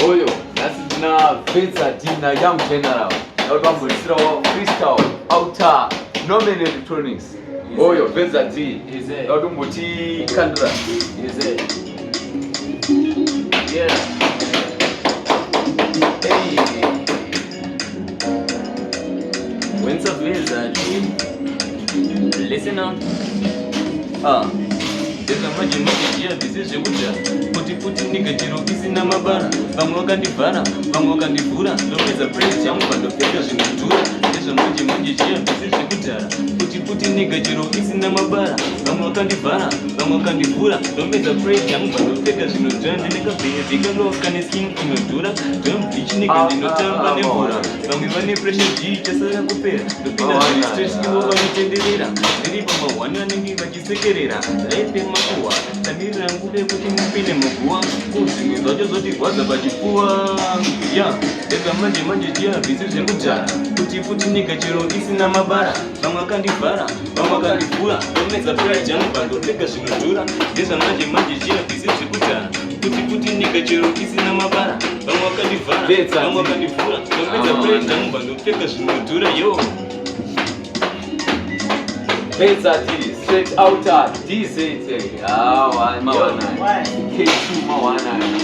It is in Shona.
Oyo, that's na Vhedza Dina Young General. Out of Freestyle, Outer, Norman Electronics. Oyo, Vhedza D. Is it? Out of Moti Kandra. Is it? Yeah. Hey. When's a Vhedza D? Listen up. Deka maji ya bizi kuja puti nigga jiro isina mabara vamwe wakandivhara vamwe wakandivhura ndomedza praise yangu pandopfeka zvinodhura ndezvo maji ya bizi kudhara puti nigga jiro isina mabara vamwe wakandivhara vamwe wakandivhura ndomedza praise yangu pandopfeka zvinodhura ndinekabhezika loka neskin inodhura dombichi nigga ndinotamba nemvura vamwe vane pressure ji chasara kupera ndopinda zviri stress ivo vanitenderera ndiri pamahwani vanenge vachisekerera life makuwa tamirira nguve kuti mupinde muguwa kuzvimwe zvacho zotirwadza pachipfuwa ya deka manje jiya bhizi zvekudhara puti nyika chero isina mabara vamwe vakandivhara vamwe vakandivhura ndomedza pride yangu pandopfeka zvinodhura ndezvamanje jiya bhizi zvekudhara puti nyika chero isina mabara vamwe vakandivhara vamwe vakandivhura ndomedza pride yangu pandopfeka zvinodhura yo Vhedza D, straight outer, DZ. Ah, Mawana. K2 Mawana.